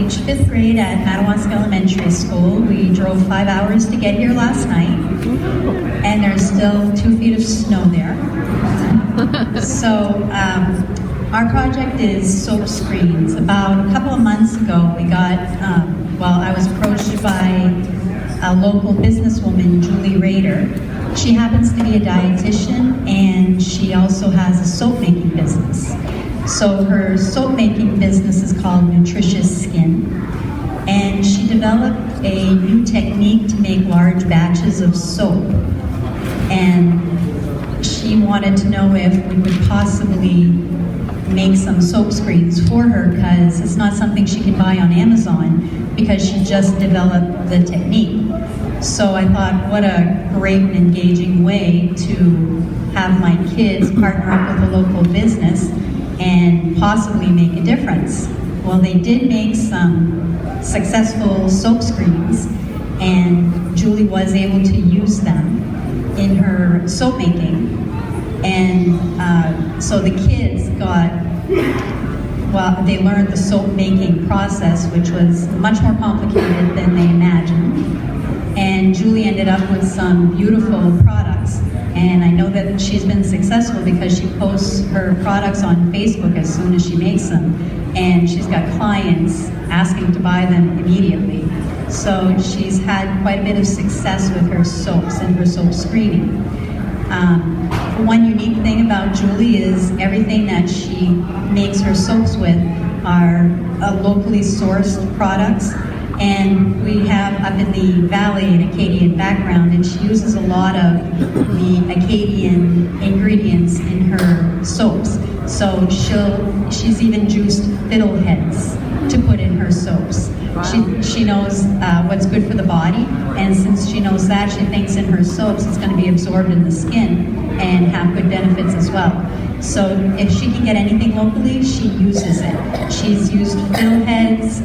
teach 5th grade at Madawaska Elementary School. We drove 5 hours to get here last night, and there's still 2 feet of snow there. So our project is soap screens. About a couple of months ago, we got, I was approached by a local businesswoman, Julie Rader. She happens to be a dietitian, and she also has a soap making business. So her soap making business is called Nutritious Skin, and she developed a new technique to make large batches of soap. And she wanted to know if we could possibly make some soap screens for her, because it's not something she can buy on Amazon, because she just developed the technique. So I thought, what a great and engaging way to have my kids partner up with a local business and possibly make a difference. Well, they did make some successful soap screens, and Julie was able to use them in her soap making. And so the kids they learned the soap making process, which was much more complicated than they imagined. And Julie ended up with some beautiful products. And I know that she's been successful because she posts her products on Facebook as soon as she makes them. And she's got clients asking to buy them immediately. So she's had quite a bit of success with her soaps and her soap screening. One unique thing about Julie is everything that she makes her soaps with are locally sourced products. And we have up in the valley an Acadian background, and she uses a lot of the Acadian ingredients in her soaps. So she's even juiced fiddleheads to put in her soaps. Wow. She knows what's good for the body, and since she knows that, she thinks in her soaps it's going to be absorbed in the skin and have good benefits as well. So if she can get anything locally, she uses it. She's used fiddleheads,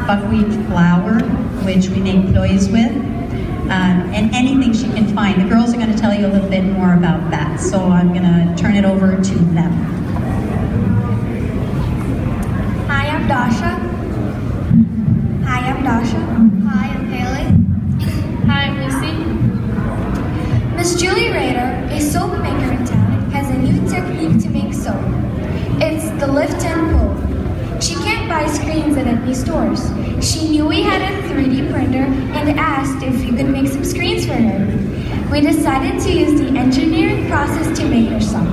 buckwheat flour, which we make toys with, and anything she can find. The girls are going to tell you a little bit more about that, so I'm going to turn it over to them. Hi, I'm Dasha. Hi, I'm Haley. Hi, I'm Lucy. Miss Julie Rader, a soap maker in town, has a new technique to make soap. It's the lift and pull. She can't buy screens at any stores. She knew we had a 3D printer and asked if we could make some screens for her. We decided to use the engineering process to make her some.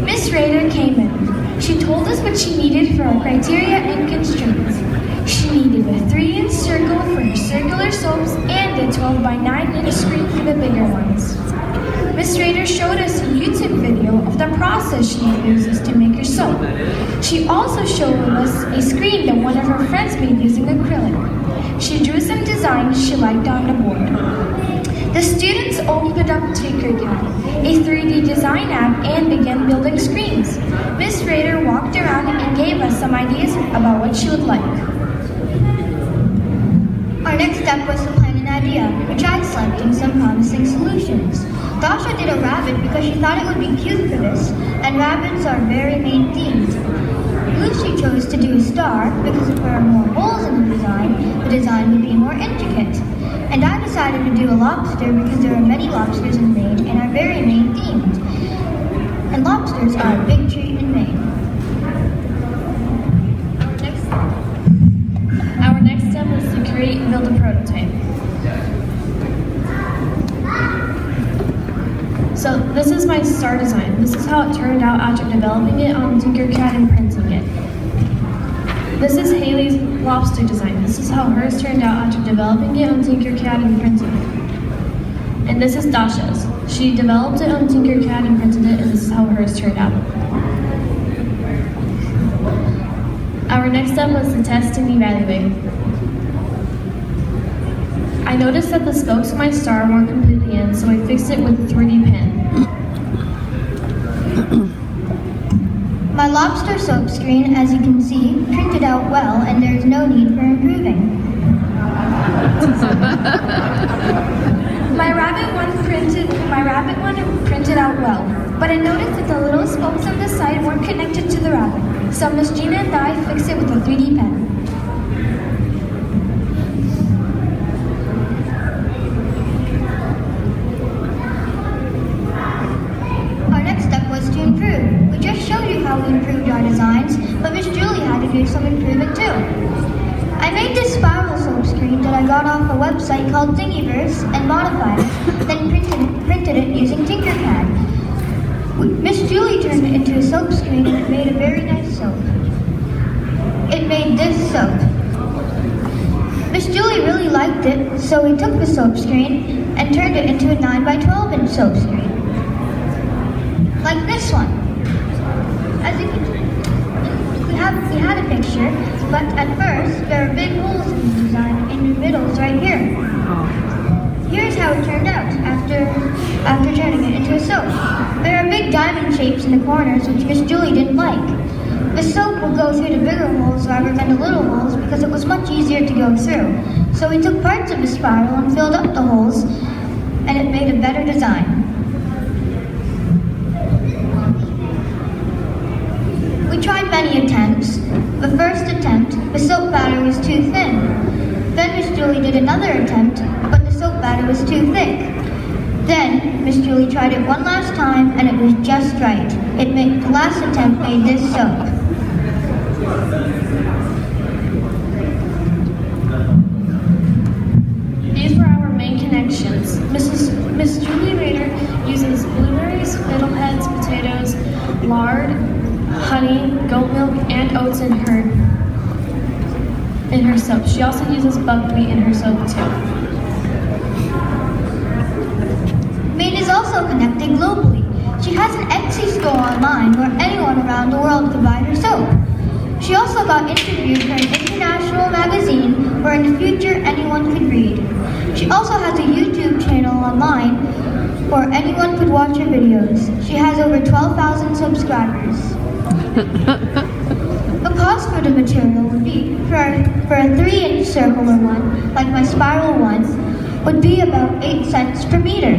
Miss Rader came in. She told us what she needed for our criteria and constraints. She needed a 3-inch circle for her circular soaps and a 12 by 9-inch screen for the bigger ones. Miss Rader showed us a YouTube video of the process she uses to make her soap. She also showed us a screen that one of her friends made using acrylic. She drew some designs she liked on the board. The students opened up Tinkercad, a 3D design app, and began building screens. Miss Rader walked around and gave us some ideas about what she would like. Our next step was to plan an idea. We tried selecting some promising solutions. Dasha did a rabbit because she thought it would be cute for this, and rabbits are very Maine themed. Lucy chose to do a star because if there are more holes in the design would be more intricate. And I decided to do a lobster because there are many lobsters in Maine and are very Maine themed. And lobsters are a big treat in Maine. Our next step was to create and build a prototype. So this is my star design. This is how it turned out after developing it on Tinkercad and printing it. This is Haley's lobster design. This is how hers turned out after developing it on Tinkercad and printing it. And this is Dasha's. She developed it on Tinkercad and printed it, and this is how hers turned out. Our next step was to test and evaluate. I noticed that the spokes of my star weren't completely in, so I fixed it with a 3D pen. My lobster soap screen, as you can see, printed out well, and there is no need for improving. My rabbit one printed out well, but I noticed that the little spokes on the side weren't connected to the rabbit, so Miss Gina and I fixed it with a 3D pen. screen that I got off a website called Thingiverse and modified it, then printed it using Tinkercad. Miss Julie turned it into a soap screen and it made a very nice soap. It made this soap. Miss Julie really liked it, so we took the soap screen and turned it into a 9 by 12 inch soap screen. Like this one. As you can see, we had a picture, but at first there are big holes in the design in the middles right here. Here's how it turned out after turning it into a soap. There are big diamond shapes in the corners which Miss Julie didn't like. The soap would go through the bigger holes rather than the little holes because it was much easier to go through. So we took parts of the spiral and filled up the holes, and it made a better design. We tried many attempts. The first attempt, the soap batter was too thin. Then Miss Julie did another attempt, but the soap batter was too thick. Then Miss Julie tried it one last time, and it was just right. The last attempt made this soap. These were our main connections. Miss Julie Rader uses blueberries, fiddleheads, potatoes, lard, honey, goat milk, and oats in her soap. She also uses buckwheat in her soap too. Maine is also connected globally. She has an Etsy store online where anyone around the world could buy her soap. She also got interviewed for an international magazine where in the future anyone could read. She also has a YouTube channel online where anyone could watch her videos. She has over 12,000 subscribers. The cost for the material would be, for a 3-inch circular one, like my spiral one, would be about 8 cents per meter.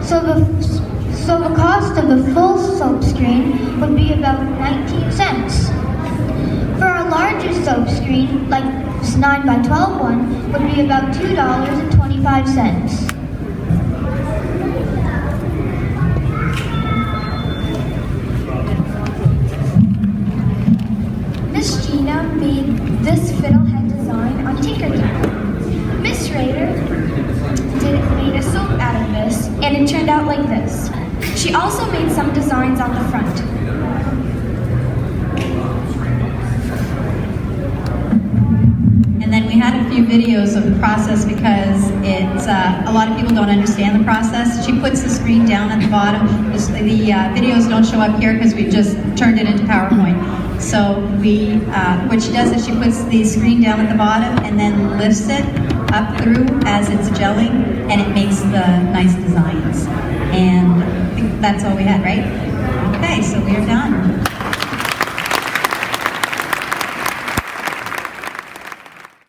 So the cost of the full soap screen would be about 19 cents. For our largest soap screen, like this 9 by 12 one, would be about $2.25. Miss Gina made this fiddlehead design on Tinkercad. Miss Rader made a soap out of this, and it turned out like this. She also made some designs on the front. And then we had a few videos of the process because it's a lot of people don't understand the process. She puts the screen down at the bottom. The videos don't show up here because we just turned it into PowerPoint. So what she does is she puts the screen down at the bottom and then lifts it up through as it's gelling, and it makes the nice designs. And I think that's all we had, right? Okay, so we are done.